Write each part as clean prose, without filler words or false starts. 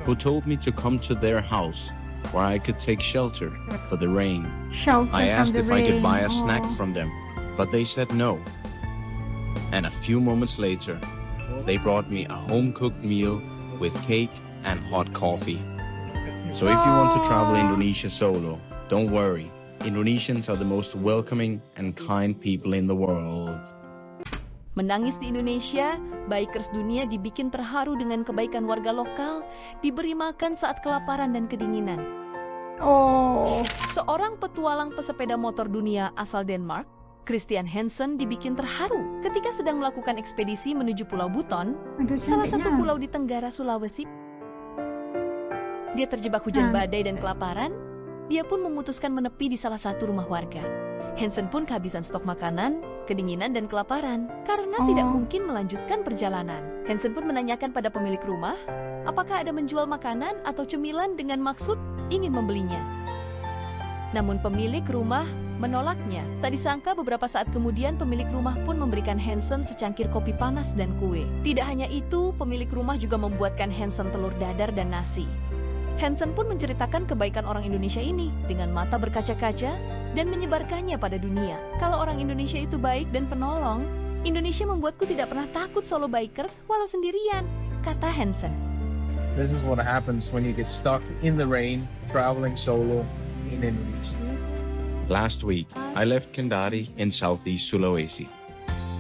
who told me to come to their house where I could take shelter for the rain. Shelter I from asked the if I could buy a rain. snack Oh. from them, but they said no. And a few moments later, they brought me a home-cooked meal with cake and hot coffee. So if you want to travel Indonesia solo, don't worry. Indonesians are the most welcoming and kind people in the world. Menangis di Indonesia, bikers dunia dibikin terharu dengan kebaikan warga lokal, diberi makan saat kelaparan dan kedinginan. Oh. Seorang petualang pesepeda motor dunia asal Denmark, Christian Hansen, dibikin terharu ketika sedang melakukan ekspedisi menuju Pulau Buton, Aduh, salah satu cantiknya. pulau di Tenggara Sulawesi. Dia terjebak hujan badai dan kelaparan. Dia pun memutuskan menepi di salah satu rumah warga. Hansen pun kehabisan stok makanan, kedinginan, dan kelaparan karena tidak mungkin melanjutkan perjalanan. Hansen pun menanyakan pada pemilik rumah, apakah ada menjual makanan atau cemilan dengan maksud ingin membelinya. Namun pemilik rumah menolaknya. Tak disangka beberapa saat kemudian pemilik rumah pun memberikan Hansen secangkir kopi panas dan kue. Tidak hanya itu, pemilik rumah juga membuatkan Hansen telur dadar dan nasi. Hansen pun menceritakan kebaikan orang Indonesia ini dengan mata berkaca-kaca dan menyebarkannya pada dunia. Kalau orang Indonesia itu baik dan penolong, Indonesia membuatku tidak pernah takut solo bikers walau sendirian, kata Hansen. This is what happens when you get stuck in the rain, traveling solo in Indonesia. Last week, I left Kendari in southeast Sulawesi.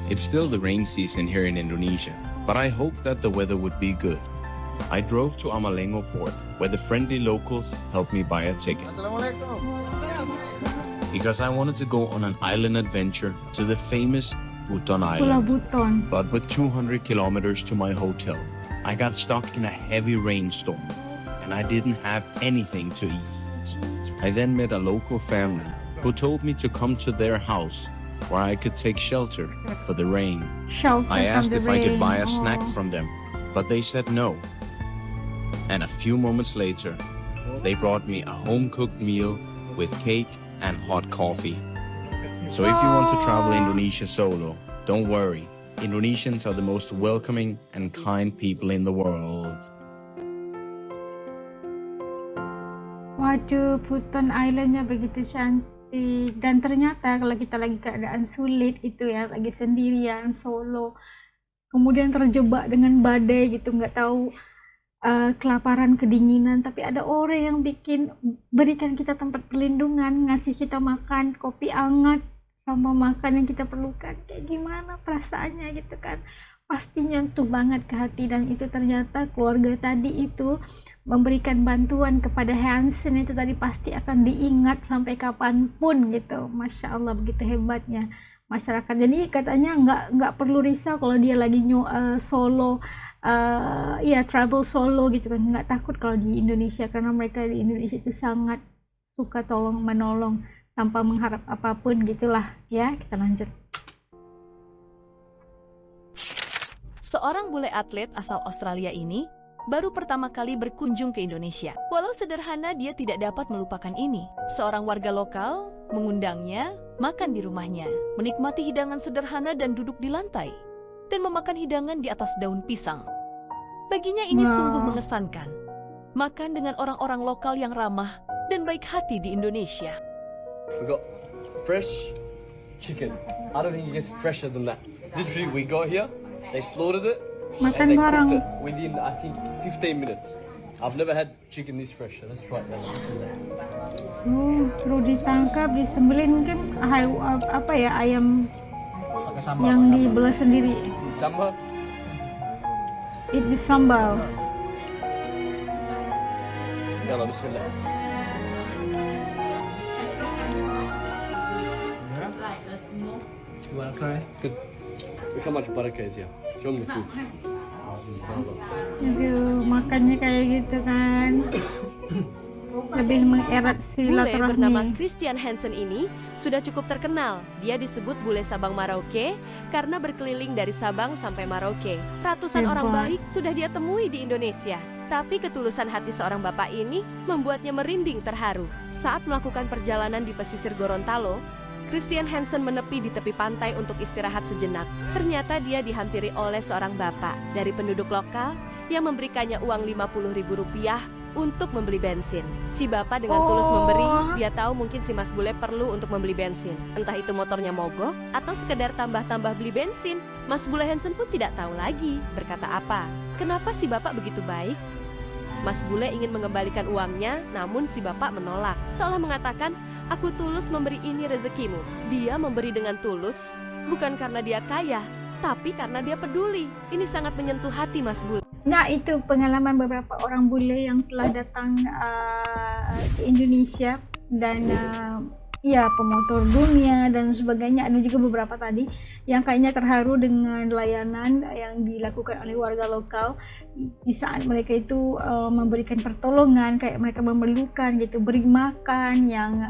It's still the rain season here in Indonesia, but I hoped that the weather would be good. I drove to Amalengo port, where the friendly locals helped me buy a ticket. Because I wanted to go on an island adventure to the famous Buton Pulau Island. Buton. But with 200 kilometers to my hotel, I got stuck in a heavy rainstorm, and I didn't have anything to eat. I then met a local family who told me to come to their house where I could take shelter for the rain. Shelter I from asked the if I could rain. buy a snack Oh. from them, but they said no. And a few moments later, they brought me a home-cooked meal with cake and hot coffee. So if you want to travel Indonesia solo, don't worry. Indonesians are the most welcoming and kind people in the world. Waduh, Buton Islandnya begitu cantik. Dan ternyata kalau kita lagi keadaan sulit itu ya, lagi sendirian, solo, kemudian terjebak dengan badai gitu, nggak tahu kelaparan, kedinginan, tapi ada orang yang berikan kita tempat perlindungan, ngasih kita makan, kopi hangat, sama makan yang kita perlukan. Kayak gimana perasaannya gitu kan? Pasti nyentuh banget ke hati. Dan itu ternyata keluarga tadi itu memberikan bantuan kepada Hansen itu tadi pasti akan diingat sampai kapanpun gitu. Masya Allah, begitu hebatnya masyarakat. Jadi katanya nggak perlu risau kalau dia lagi solo, travel solo gitu kan, nggak takut kalau di Indonesia, karena mereka di Indonesia itu sangat suka tolong menolong tanpa mengharap apapun gitulah ya. Kita lanjut. Seorang bule atlet asal Australia ini baru pertama kali berkunjung ke Indonesia. Walau sederhana, dia tidak dapat melupakan ini. Seorang warga lokal mengundangnya makan di rumahnya, menikmati hidangan sederhana dan duduk di lantai, dan memakan hidangan di atas daun pisang. Baginya ini sungguh mengesankan. Makan dengan orang-orang lokal yang ramah dan baik hati di Indonesia. We got fresh chicken. I don't think it gets fresher than that. Literally, we got here, they slaughtered it, Makan and they bareng. cooked it within, I think, 15 minutes. I've never had chicken this fresh, so let's try it now. Perlu ditangkap, disembelih, mungkin apa ya, ayam yang dibelah sendiri. Sambal. Itu sambal. Yalla, bismillah. You wanna try? Good. Look how much barakah is here. Show me the food. Aduh, makannya kayak gitu kan. Lebih mengerat Bule bernama silaturahmi. Christian Hansen ini sudah cukup terkenal. Dia disebut bule Sabang Merauke karena berkeliling dari Sabang sampai Merauke. Ratusan orang Hebat. baik sudah dia temui di Indonesia. Tapi ketulusan hati seorang bapak ini membuatnya merinding terharu. Saat melakukan perjalanan di pesisir Gorontalo, Christian Hansen menepi di tepi pantai untuk istirahat sejenak. Ternyata dia dihampiri oleh seorang bapak. Dari penduduk lokal, yang memberikannya uang Rp50.000 untuk membeli bensin. Si bapak dengan tulus memberi, dia tahu mungkin si Mas Bule perlu untuk membeli bensin. Entah itu motornya mogok atau sekedar tambah-tambah beli bensin. Mas Bule Hansen pun tidak tahu lagi berkata apa. Kenapa si bapak begitu baik? Mas Bule ingin mengembalikan uangnya, namun si bapak menolak. Seolah mengatakan, aku tulus memberi ini rezekimu. Dia memberi dengan tulus, bukan karena dia kaya, tapi karena dia peduli. Ini sangat menyentuh hati Mas Bule. Nah, itu pengalaman beberapa orang bule yang telah datang ke Indonesia dan ya pemotor dunia dan sebagainya. Ada juga beberapa tadi yang kayaknya terharu dengan layanan yang dilakukan oleh warga lokal di saat mereka itu memberikan pertolongan, kayak mereka memerlukan gitu, beri makan, yang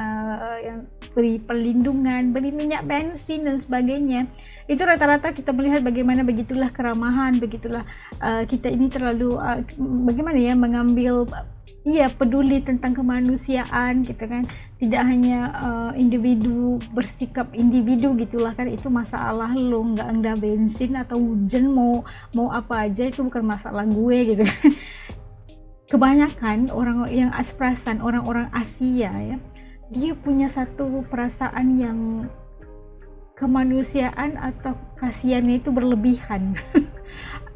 beri perlindungan, beri minyak bensin dan sebagainya. Itu rata-rata kita melihat bagaimana begitulah keramahan, begitulah kita ini terlalu bagaimana ya mengambil peduli tentang kemanusiaan gitu kan. Tidak hanya individu bersikap individu gitulah kan, itu masalah lo, nggak ada bensin atau hujan mau apa aja itu bukan masalah gue gitu kan. Kebanyakan orang yang aspirasan, orang-orang Asia ya, dia punya satu perasaan yang kemanusiaan atau kasihannya itu berlebihan.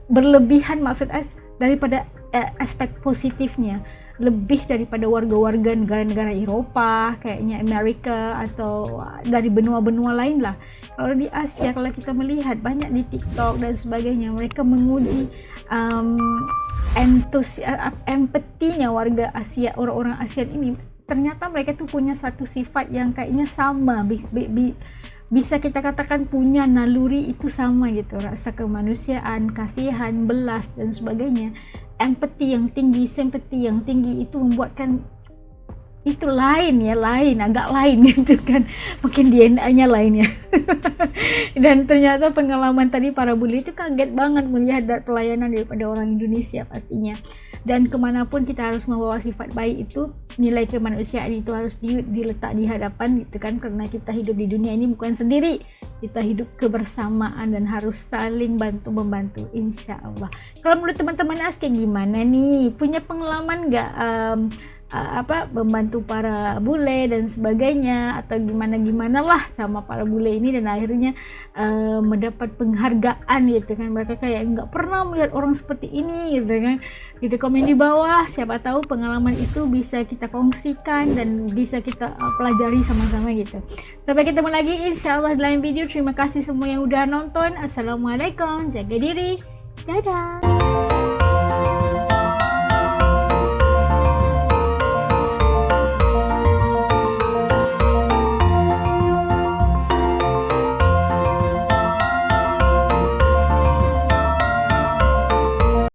Berlebihan maksud daripada aspek positifnya, lebih daripada warga-warga negara-negara Eropa kayaknya Amerika atau dari benua-benua lain lah. Kalau di Asia, kalau kita melihat banyak di TikTok dan sebagainya, mereka menguji empatinya warga Asia, orang-orang ASEAN ini. Ternyata mereka tuh punya satu sifat yang kayaknya sama, bisa kita katakan punya naluri itu sama gitu, rasa kemanusiaan, kasihan, belas dan sebagainya. Empati yang tinggi, simpati yang tinggi itu membuatkan itu agak lain gitu kan, mungkin DNA-nya lain ya. Dan ternyata pengalaman tadi para bule itu kaget banget melihat pelayanan daripada orang Indonesia pastinya. Dan kemanapun kita harus membawa sifat baik itu, nilai kemanusiaan itu harus diletak di hadapan gitu kan, karena kita hidup di dunia ini bukan sendiri, kita hidup kebersamaan dan harus saling bantu-membantu insya Allah. Kalau menurut teman-teman ASK gimana nih, punya pengalaman nggak membantu para bule dan sebagainya, atau gimana lah sama para bule ini dan akhirnya mendapat penghargaan gitu kan. Mereka kayak nggak pernah melihat orang seperti ini gitu kan. Gitu, komen di bawah, siapa tahu pengalaman itu bisa kita kongsikan dan bisa kita pelajari sama-sama gitu. Sampai ketemu lagi insya Allah di lain video. Terima kasih semua yang udah nonton. Assalamualaikum, jaga diri, dadah.